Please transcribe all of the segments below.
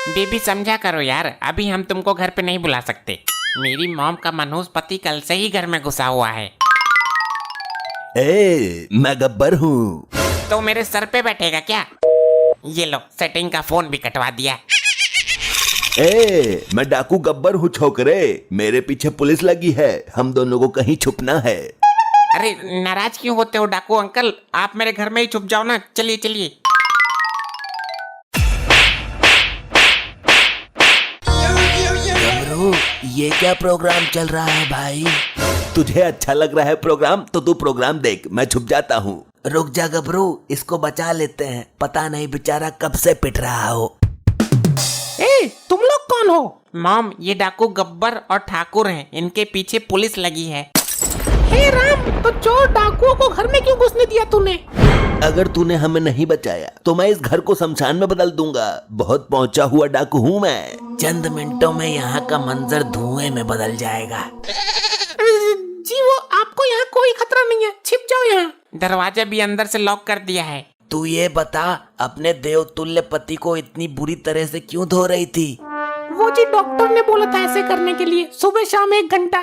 Baby समझा करो यार, अभी हम तुमको घर पे नहीं बुला सकते। मेरी मॉम का मनहूस पति कल से ही घर में घुसा हुआ है। मैं गब्बर हूँ। तो मेरे सर पे बैठेगा क्या? ये लो, सेटिंग का फोन भी कटवा दिया। मैं डाकू गब्बर हूँ छोकरे, मेरे पीछे पुलिस लगी है, हम दोनों को कहीं छुपना है। अरे नाराज क्यों होते हो डाकू अंकल, आप मेरे घर में ही छुप जाओ ना। चलिए चलिए। गब्रू, ये क्या प्रोग्राम चल रहा है भाई? तुझे अच्छा लग रहा है प्रोग्राम तो तू प्रोग्राम देख, मैं छुप जाता हूँ। रुक जा गब्रू, इसको बचा लेते हैं, पता नहीं बेचारा कब से पिट रहा हो। तुम लोग कौन हो? मॉम, ये डाकू गब्बर और ठाकुर हैं, इनके पीछे पुलिस लगी है। हे राम, तो चोर डाकुओं को घर में क्यों घुसने दिया तूने? अगर तूने हमें नहीं बचाया तो मैं इस घर को शमशान में बदल दूंगा। बहुत पहुंचा हुआ डाकू हूँ मैं। चंद मिनटों में यहाँ का मंजर धुएं में बदल जाएगा। जी वो आपको यहाँ कोई खतरा नहीं है, छिप जाओ यहाँ। दरवाजा भी अंदर से लॉक कर दिया है। तू ये बता, अपने देवतुल्य पति को इतनी बुरी तरह से क्यों धो रही थी? वो जी डॉक्टर ने बोला था ऐसे करने के लिए, सुबह शाम 1 घंटा।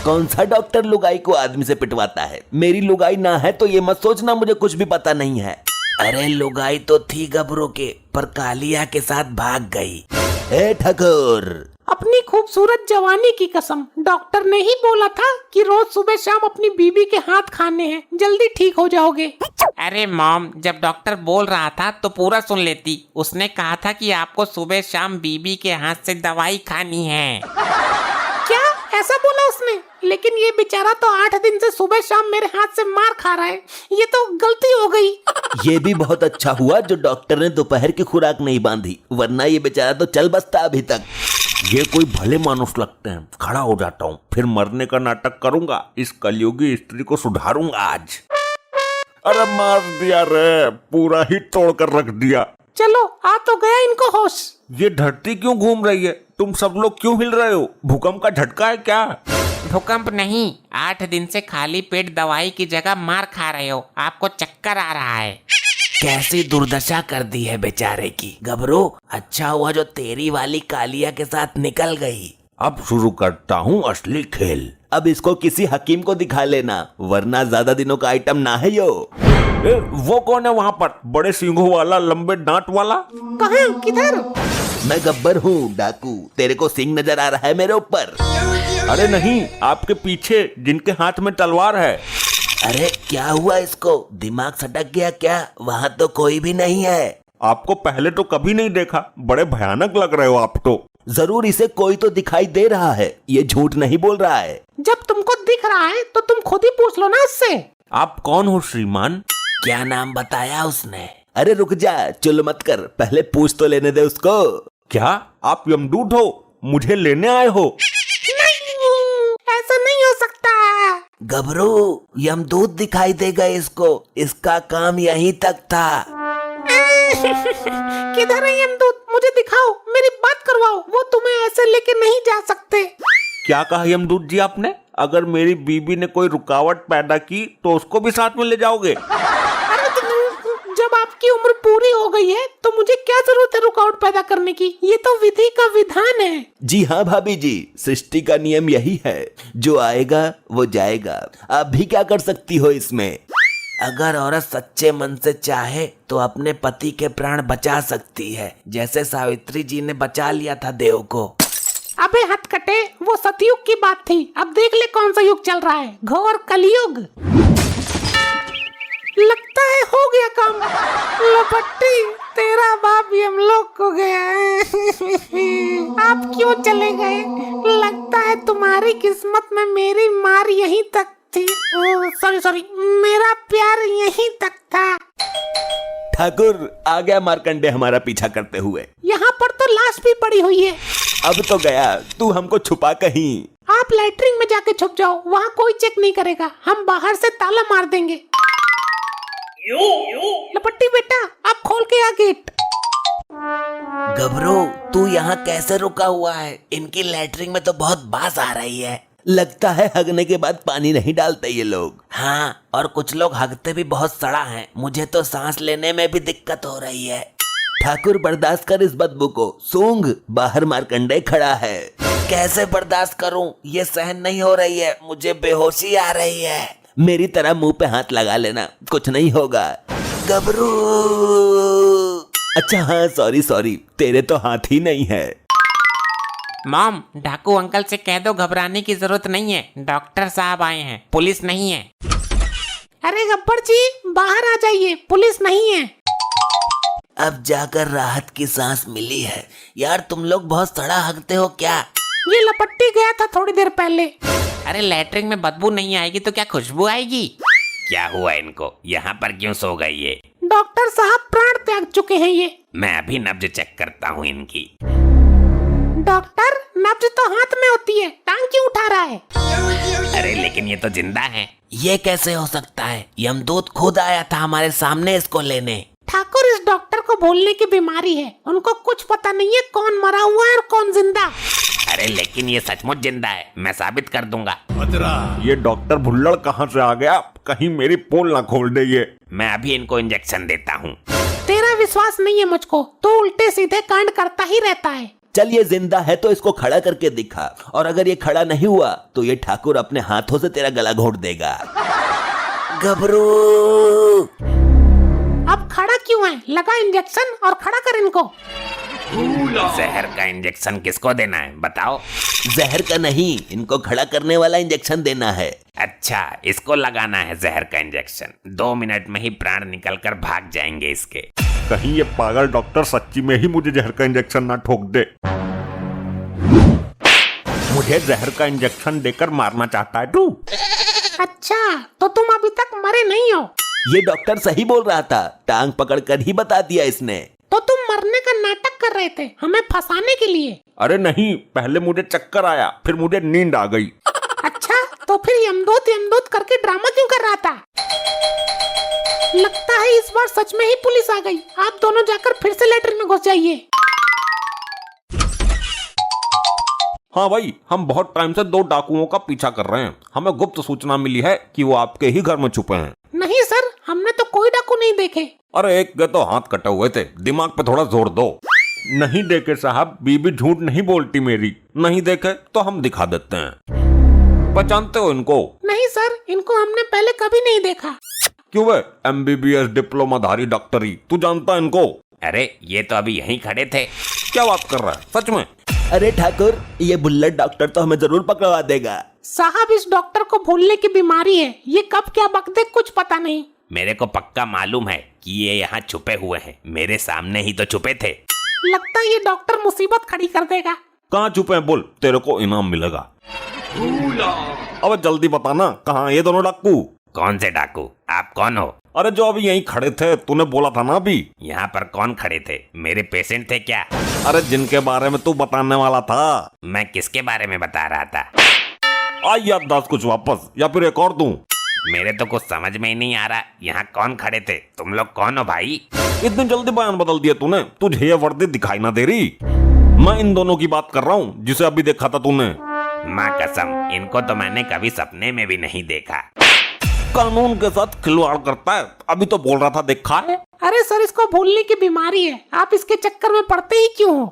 कौन सा डॉक्टर लुगाई को आदमी से पिटवाता है? मेरी लुगाई ना है तो ये मत सोचना मुझे कुछ भी पता नहीं है। अरे लुगाई तो थी गबरू के, पर कालिया के साथ भाग गई। ए ठाकुर, अपनी खूबसूरत जवानी की कसम, डॉक्टर ने ही बोला था कि रोज सुबह शाम अपनी बीबी के हाथ खाने हैं, जल्दी ठीक हो जाओगे। अरे मॉम, जब डॉक्टर बोल रहा था तो पूरा सुन लेती। उसने कहा था कि आपको सुबह शाम बीबी के हाथ से दवाई खानी है। क्या ऐसा बोला उसने? लेकिन ये बेचारा तो 8 दिन से सुबह शाम मेरे हाथ से मार खा रहा है, ये तो गलती हो गई। ये भी बहुत अच्छा हुआ जो डॉक्टर ने दोपहर की खुराक नहीं बांधी, वरना ये बेचारा तो चल बसता अभी तक। ये कोई भले मानुस लगते हैं। खड़ा हो जाता हूँ, फिर मरने का नाटक करूंगा। इस कलयुगी स्त्री को सुधारूंगा आज। अरे मार दिया रे, पूरा ही तोड़ कर रख दिया। चलो आ तो गया इनको होश। ये धरती क्यों घूम रही है? तुम सब लोग क्यों हिल रहे हो? भूकंप का झटका है क्या? भूकंप नहीं, 8 दिन से खाली पेट दवाई की जगह मार खा रहे हो, आपको चक्कर आ रहा है। कैसी दुर्दशा कर दी है बेचारे की। गबरू, अच्छा हुआ जो तेरी वाली कालिया के साथ निकल गई। अब शुरू करता हूँ असली खेल। अब इसको किसी हकीम को दिखा लेना, वरना ज्यादा दिनों का आइटम ना है यो। वो कौन है वहाँ पर, बड़े सींगों वाला, लंबे दांत वाला? कहाँ, किधर? मैं गब्बर हूँ डाकू, तेरे को सिंह नजर आ रहा है मेरे ऊपर? अरे नहीं, आपके पीछे, जिनके हाथ में तलवार है। अरे क्या हुआ इसको, दिमाग सटक गया क्या? वहाँ तो कोई भी नहीं है। आपको पहले तो कभी नहीं देखा, बड़े भयानक लग रहे हो आप तो। जरूर इसे कोई तो दिखाई दे रहा है, ये झूठ नहीं बोल रहा है। जब तुमको दिख रहा है तो तुम खुद ही पूछ लो ना इससे। आप कौन हो श्रीमान? क्या नाम बताया उसने? अरे रुक जा, चुल मत कर, पहले पूछ तो लेने दे उसको। क्या आप यमदूत हो? मुझे लेने आए हो? नहीं, ऐसा नहीं हो सकता। गबरू, यमदूत दिखाई देगा इसको, इसका काम यहीं तक था। किधर है यमदूत? मुझे दिखाओ, मेरी बात करवाओ, वो तुम्हें ऐसे लेके नहीं जा सकते। क्या कहा यमदूत जी आपने? अगर मेरी बीबी ने कोई रुकावट पैदा की तो उसको भी साथ में ले जाओगे? अरे जब आपकी उम्र पूरी हो गई है तो मुझे क्या जरूरत है रुकावट पैदा करने की? ये तो विधि का विधान है। जी हाँ भाभी जी, सृष्टि का नियम यही है, जो आएगा वो जाएगा। आप भी क्या कर सकती हो इसमें? अगर औरत सच्चे मन से चाहे तो अपने पति के प्राण बचा सकती है, जैसे सावित्री जी ने बचा लिया था देव को। अबे हथकटे, वो सतयुग की बात थी, अब देख ले कौन सा युग चल रहा है, घोर कलयुग। लगता है हो गया काम। लपट्टी, तेरा बाप यमलोक को गया है। आप क्यों चले गए? लगता है तुम्हारी किस्मत में मेरी मार यहीं तक थी। सॉरी, मेरा प्यार यहीं तक था। ठाकुर, आ गया मार्कंडे हमारा पीछा करते हुए। यहाँ पर तो लाश भी पड़ी हुई है। अब तो गया, तू हमको छुपा कहीं। आप लैट्रिन में जाके छुप जाओ, वहाँ कोई चेक नहीं करेगा, हम बाहर से ताला मार देंगे। लपट्टी बेटा, आप खोल के आ गेट। गबरू, तू यहाँ कैसे रुका हुआ है? इनकी लैट्रिन में तो बहुत बास आ रही है। लगता है हगने के बाद पानी नहीं डालते ये लोग। हाँ, और कुछ लोग हगते भी बहुत सड़ा हैं। मुझे तो सांस लेने में भी दिक्कत हो रही है। ठाकुर बर्दाश्त कर इस बदबू को। सूंघ, बाहर मार्कंडेय खड़ा है। कैसे बर्दाश्त करूं? ये सहन नहीं हो रही है, मुझे बेहोशी आ रही है। मेरी तरह मुंह पे हाथ लगा लेना, कुछ नहीं होगा। गबरू। अच्छा हाँ, सॉरी, तेरे तो हाथ ही नहीं है। मॉम, डाकू अंकल से कह दो घबराने की जरूरत नहीं है, डॉक्टर साहब आए हैं, पुलिस नहीं है। अरे गब्बर जी, बाहर आ जाइए, पुलिस नहीं है। अब जाकर राहत की सांस मिली है। यार तुम लोग बहुत सड़ा हकते हो क्या? ये लपट्टी गया था थोड़ी देर पहले। अरे लैट्रिन में बदबू नहीं आएगी तो क्या खुशबू आएगी? क्या हुआ इनको? यहाँ पर क्यों सो गई ये? डॉक्टर साहब प्राण त्याग चुके हैं ये। मैं अभी नब्ज चेक करता हूँ इनकी। डॉक्टर, नब्ज तो हाथ में होती है, टांग क्यों उठा रहा है? अरे लेकिन ये तो जिंदा है। ये कैसे हो सकता है? यमदूत खुद आया था हमारे सामने इसको लेने। ठाकुर, इस डॉक्टर को बोलने की बीमारी है, उनको कुछ पता नहीं है कौन मरा हुआ है और कौन जिंदा। अरे लेकिन ये सचमुच जिंदा है, मैं साबित कर दूंगा। ये डॉक्टर भुल्लड़ कहाँ से आ गया? कहीं मेरी पोल ना खोल दे ये। मैं अभी इनको इंजेक्शन देता हूँ। तेरा विश्वास नहीं है मुझको, तो उल्टे सीधे कांड करता ही रहता है। चल ये जिंदा है तो इसको खड़ा करके दिखा, और अगर ये खड़ा नहीं हुआ तो ये ठाकुर अपने हाथों से तेरा गला घोट देगा। गबरू। अब खड़ा क्यों है? लगा इंजेक्शन और खड़ा कर इनको। जहर का इंजेक्शन किसको देना है बताओ? जहर का नहीं, इनको खड़ा करने वाला इंजेक्शन देना है। अच्छा, इसको लगाना है जहर का इंजेक्शन। 2 मिनट में ही प्राण निकलकर भाग जाएंगे इसके। कहीं ये पागल डॉक्टर सच्ची में ही मुझे जहर का इंजेक्शन ना ठोक दे। मुझे जहर का इंजेक्शन देकर मारना चाहता है तू? अच्छा, तो तुम अभी तक मरे नहीं हो? ये डॉक्टर सही बोल रहा था, टांग पकड़कर ही बता दिया इसने। तो तुम मरने का नाटक कर रहे थे हमें फंसाने के लिए? अरे नहीं, पहले मुझे चक्कर आया, फिर मुझे नींद आ गई। अच्छा, तो फिर यमदूत करके ड्रामा क्यों कर रहा था? लगता है इस बार सच में ही पुलिस आ गई। आप दोनों जाकर फिर से लेटरिन में घुस जाइए। हाँ भाई, हम बहुत टाइम से 2 डाकुओं का पीछा कर रहे हैं। हमें गुप्त सूचना मिली है कि वो आपके ही घर में छुपे हैं। नहीं सर, हमने तो कोई डाकू नहीं देखे। अरे एक के तो हाथ कटे हुए थे, दिमाग पे थोड़ा जोर दो। नहीं देखे साहब, बीबी झूठ नहीं बोलती मेरी। नहीं देखे तो हम दिखा देते हैं। पहचानते हो इनको? नहीं सर, इनको हमने पहले कभी नहीं देखा। क्यों वे MBBS डिप्लोमाधारी डॉक्टरी, तू जानता है इनको? अरे ये तो अभी यहीं खड़े थे। क्या बात कर रहा है सच में? अरे ठाकुर, ये बुल्लट डॉक्टर तो हमें जरूर पकड़वा देगा। साहब, इस डॉक्टर को भूलने की बीमारी है, ये कब क्या बक दे कुछ पता नहीं। मेरे को पक्का मालूम है कि ये यहाँ छुपे हुए हैं। मेरे सामने ही तो छुपे थे। लगता है ये डॉक्टर मुसीबत खड़ी कर देगा। कहाँ छुपे हैं बोल, तेरे को इनाम मिलेगा। अब जल्दी बताना, कहाँ ये दोनों डाकू? कौन से डाकू? आप कौन हो? अरे जो अभी यहीं खड़े थे, तूने बोला था ना अभी। यहाँ पर कौन खड़े थे? मेरे पेशेंट थे क्या? अरे जिनके बारे में तू बताने वाला था। मैं किसके बारे में बता रहा था? आई याददाश्त कुछ वापस, या फिर एक और दूं? मेरे तो कुछ समझ में ही नहीं आ रहा। यहाँ कौन खड़े थे? तुम लोग कौन हो भाई? इतनी जल्दी बयान बदल दिया तूने? तुझे ये वर्दी दिखाई ना दे रही? मैं इन दोनों की बात कर रहा हूँ जिसे अभी देखा था तूने। माँ कसम, इनको तो मैंने कभी सपने में भी नहीं देखा। कानून के साथ खिलवाड़ करता है। अभी तो बोल रहा था देखा है। अरे सर, इसको भूलने की बीमारी है, आप इसके चक्कर में पड़ते ही क्यों हो?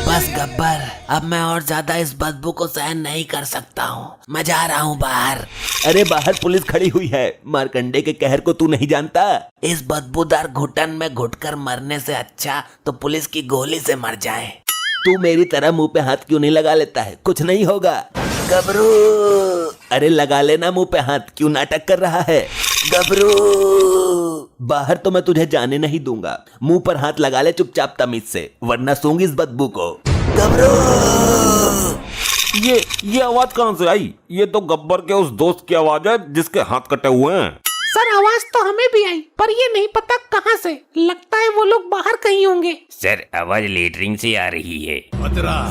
बस गब्बर, अब मैं और ज्यादा इस बदबू को सहन नहीं कर सकता हूँ। मैं जा रहा हूँ बाहर। अरे बाहर पुलिस खड़ी हुई है। मार्कंडे के कहर को तू नहीं जानता? इस बदबूदार घुटन में घुटकर मरने से अच्छा तो पुलिस की गोली से मर जाए। तू मेरी तरह मुंह पे हाथ क्यों नहीं लगा लेता है? कुछ नहीं होगा। गबरू, अरे लगा लेना मुंह पे हाथ, क्यों नाटक कर रहा है? गबरू, बाहर तो मैं तुझे जाने नहीं दूंगा। मुंह पर हाथ लगा ले चुपचाप तमीज से, वरना सूंघ इस बदबू को। गबरू! ये आवाज कहाँ से आई? ये तो गब्बर के उस दोस्त की आवाज है जिसके हाथ कटे हुए हैं। सर, आवाज तो हमें भी आई, पर ये नहीं पता कहाँ से। लगता है वो लोग बाहर कहीं होंगे। सर, आवाज लेटरिन से आ रही है।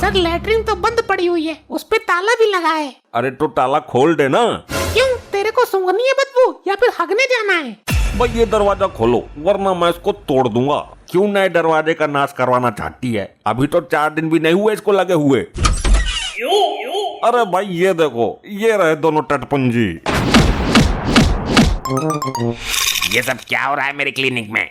सर, लेटरिन तो बंद पड़ी हुई है, उस पे ताला भी लगा है। अरे तो ताला खोल दे ना। क्यों, तेरे को सूंघनी है बदबू या फिर हगने जाना है? भाई ये दरवाजा खोलो, वरना मैं इसको तोड़ दूंगा। क्यों नए दरवाजे का नाश करवाना चाहती है? अभी तो 4 दिन भी नहीं हुए इसको लगे हुए। अरे भाई ये देखो, ये रहे दोनों टटपुंजी। ये सब क्या हो रहा है मेरे क्लिनिक में?